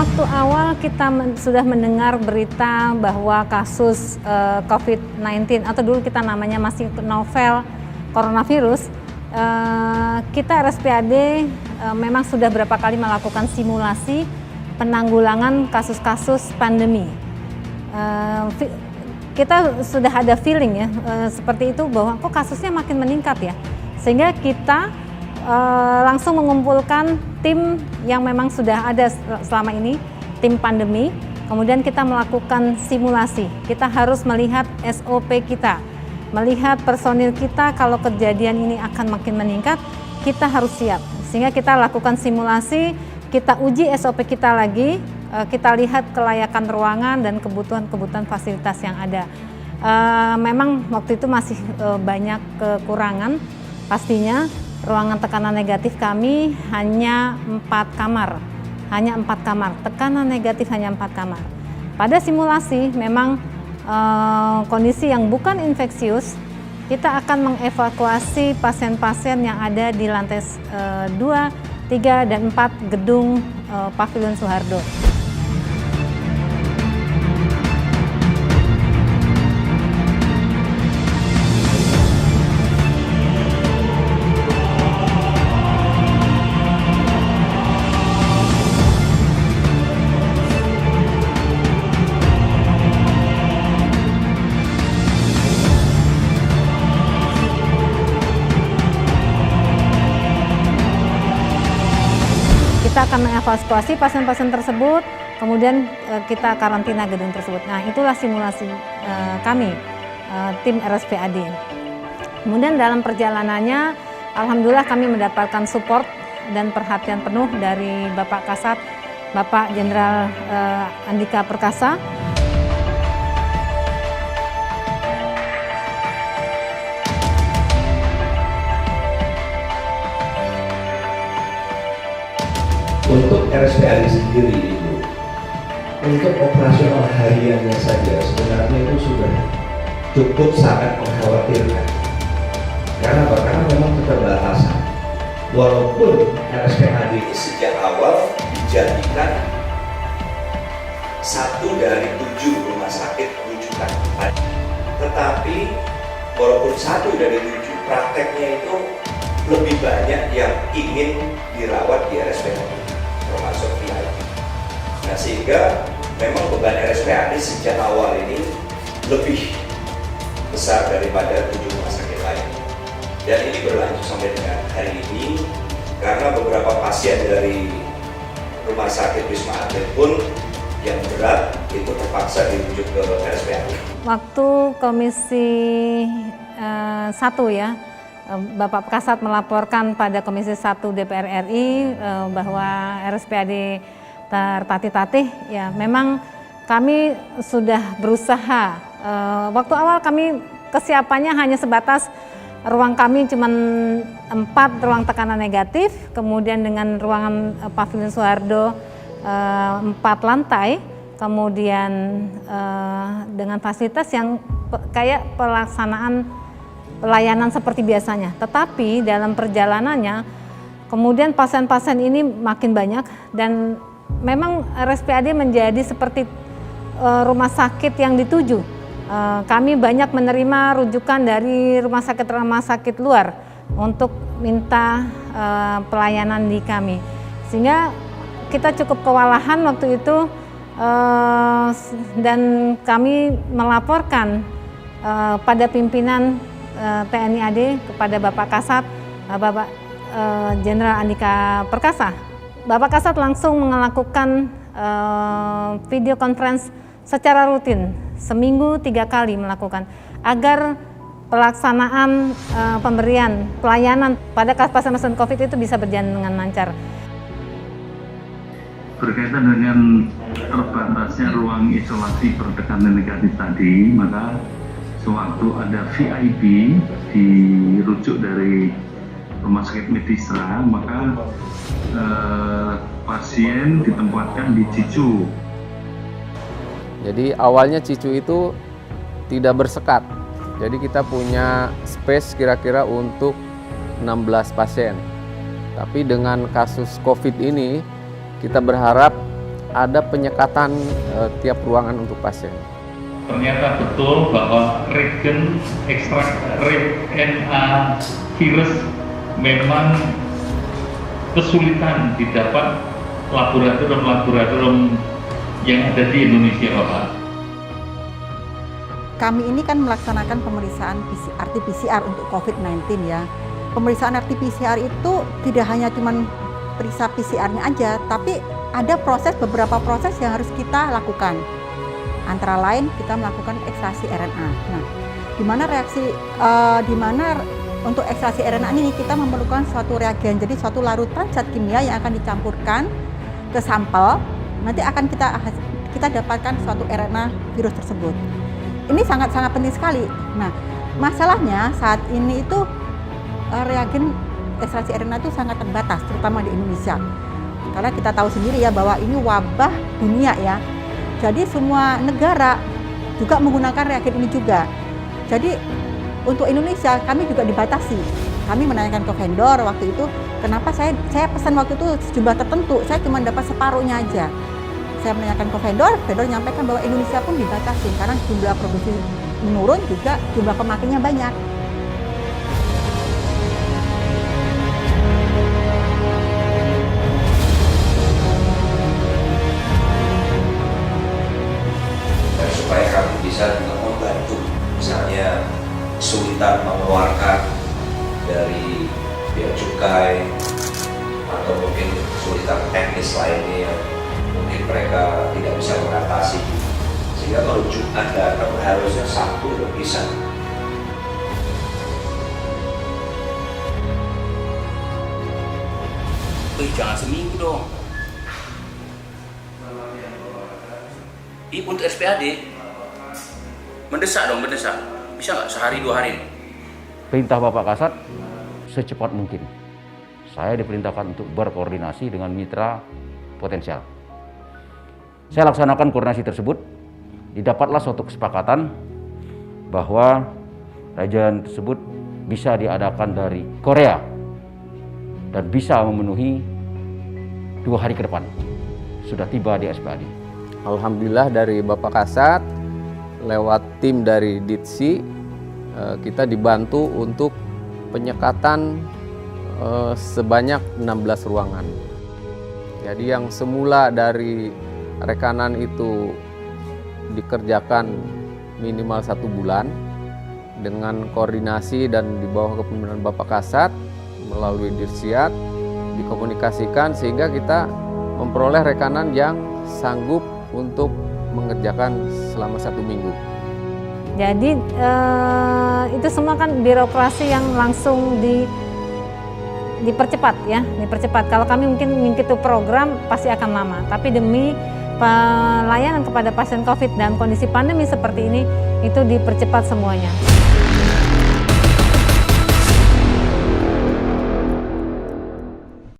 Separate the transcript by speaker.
Speaker 1: waktu awal kita sudah mendengar berita bahwa kasus COVID-19 atau dulu kita namanya masih novel coronavirus, kita RSPAD memang sudah berapa kali melakukan simulasi penanggulangan kasus-kasus pandemi. Kita sudah ada feeling ya seperti itu bahwa kok kasusnya makin meningkat ya, sehingga kita langsung mengumpulkan tim yang memang sudah ada selama ini, tim pandemi. Kemudian kita melakukan simulasi. Kita harus melihat SOP kita, melihat personil kita kalau kejadian ini akan makin meningkat, kita harus siap. Sehingga kita lakukan simulasi, kita uji SOP kita lagi, kita lihat kelayakan ruangan dan kebutuhan fasilitas yang ada. Memang waktu itu masih banyak kekurangan pastinya. Ruangan tekanan negatif kami hanya 4 kamar, tekanan negatif hanya 4 kamar. Pada simulasi memang kondisi yang bukan infeksius, kita akan mengevakuasi pasien-pasien yang ada di lantai 2, 3, dan 4 gedung Pavilion Soeharto. Kita akan mengevakuasi pasien-pasien tersebut, kemudian kita karantina gedung tersebut. Nah, itulah simulasi kami, tim RSPAD. Kemudian dalam perjalanannya, alhamdulillah kami mendapatkan support dan perhatian penuh dari Bapak Kasat, Bapak Jenderal Andika Perkasa.
Speaker 2: Untuk RSPAD sendiri itu, untuk operasional hariannya saja sebenarnya itu sudah cukup sangat mengkhawatirkan. Karena apa? Karena memang keterbatasan. Walaupun RSPAD ini sejak awal dijadikan 1 dari 7 rumah sakit rujukan, tetapi walaupun 1 dari 7, prakteknya itu lebih banyak yang ingin dirawat di RSPAD, termasuk VIP. Nah, sehingga memang beban RSPAD sejak awal ini lebih besar daripada 7 rumah sakit lain. Dan ini berlanjut sampai dengan hari ini, karena beberapa pasien dari rumah sakit Wisma Atlet pun yang berat itu terpaksa dirujuk ke RSPAD.
Speaker 1: Waktu Komisi 1 ya, Bapak Kasat melaporkan pada Komisi 1 DPR RI bahwa RSPAD tertatih-tatih, ya memang kami sudah berusaha. Waktu awal kami kesiapannya hanya sebatas ruang kami cuma 4 ruang tekanan negatif, kemudian dengan ruangan Pavilion Soeharto 4 lantai, kemudian dengan fasilitas yang kayak pelaksanaan pelayanan seperti biasanya. Tetapi dalam perjalanannya, kemudian pasien-pasien ini makin banyak dan memang RSPAD menjadi seperti rumah sakit yang dituju. Kami banyak menerima rujukan dari rumah sakit luar untuk minta pelayanan di kami. Sehingga kita cukup kewalahan waktu itu dan kami melaporkan pada pimpinan TNI AD kepada Bapak Kasat, Bapak Jenderal Andika Perkasa. Bapak Kasat langsung melakukan video conference secara rutin, seminggu 3 kali melakukan, agar pelaksanaan pemberian pelayanan pada pasien-pasien COVID itu bisa berjalan dengan lancar.
Speaker 3: Berkaitan dengan terbatasnya ruang isolasi bertekanan negatif tadi, maka sewaktu ada VIP dirujuk dari Rumah Sakit Medistra, maka pasien ditempatkan di Cicu.
Speaker 4: Jadi awalnya Cicu itu tidak bersekat. Jadi kita punya space kira-kira untuk 16 pasien. Tapi dengan kasus COVID ini, kita berharap ada penyekatan tiap ruangan untuk pasien.
Speaker 3: Ternyata betul bahwa regen ekstrak RNA virus memang kesulitan didapat laboratorium yang ada di Indonesia, Bapak.
Speaker 5: Kami ini kan melaksanakan pemeriksaan RT-PCR untuk COVID-19 ya. Pemeriksaan RT-PCR itu tidak hanya cuma periksa PCR-nya aja, tapi ada beberapa proses yang harus kita lakukan. Antara lain kita melakukan ekstraksi RNA. Nah, di mana untuk ekstraksi RNA ini kita memerlukan suatu reagen, jadi suatu larutan zat kimia yang akan dicampurkan ke sampel. Nanti akan kita dapatkan suatu RNA virus tersebut. Ini sangat-sangat penting sekali. Nah, masalahnya saat ini itu reagen ekstraksi RNA itu sangat terbatas, terutama di Indonesia. Karena kita tahu sendiri ya bahwa ini wabah dunia ya. Jadi semua negara juga menggunakan reagen ini juga. Jadi untuk Indonesia kami juga dibatasi. Kami menanyakan ke vendor waktu itu, kenapa saya pesan waktu itu sejumlah tertentu, saya cuma dapat separuhnya aja. Saya menanyakan ke vendor menyampaikan bahwa Indonesia pun dibatasi karena jumlah produksi menurun, juga jumlah pemakainya banyak.
Speaker 2: Supaya kami bisa juga membantu, misalnya kesulitan mengeluarkan dari bea cukai atau mungkin kesulitan teknis lainnya yang mungkin mereka tidak bisa mengatasi, sehingga kalau Jumat datang harusnya Sabtu udah bisa.
Speaker 6: Jangan seminggu dong. Untuk RSPAD mendesak. Bisa nggak sehari 2 hari?
Speaker 7: Perintah Bapak Kasat secepat mungkin. Saya diperintahkan untuk berkoordinasi dengan mitra potensial. Saya laksanakan koordinasi tersebut. Didapatlah suatu kesepakatan bahwa reagen tersebut bisa diadakan dari Korea dan bisa memenuhi 2 hari ke depan. Sudah tiba di RSPAD.
Speaker 4: Alhamdulillah dari Bapak Kasat lewat tim dari Ditsi kita dibantu untuk penyekatan sebanyak 16 ruangan. Jadi yang semula dari rekanan itu dikerjakan minimal 1 bulan dengan koordinasi dan di bawah kepemimpinan Bapak Kasat melalui Dirsiat dikomunikasikan sehingga kita memperoleh rekanan yang sanggup untuk mengerjakan selama 1 minggu.
Speaker 1: Jadi itu semua kan birokrasi yang langsung dipercepat ya, dipercepat. Kalau kami mungkin mengikuti program pasti akan lama, tapi demi pelayanan kepada pasien COVID dan kondisi pandemi seperti ini itu dipercepat semuanya.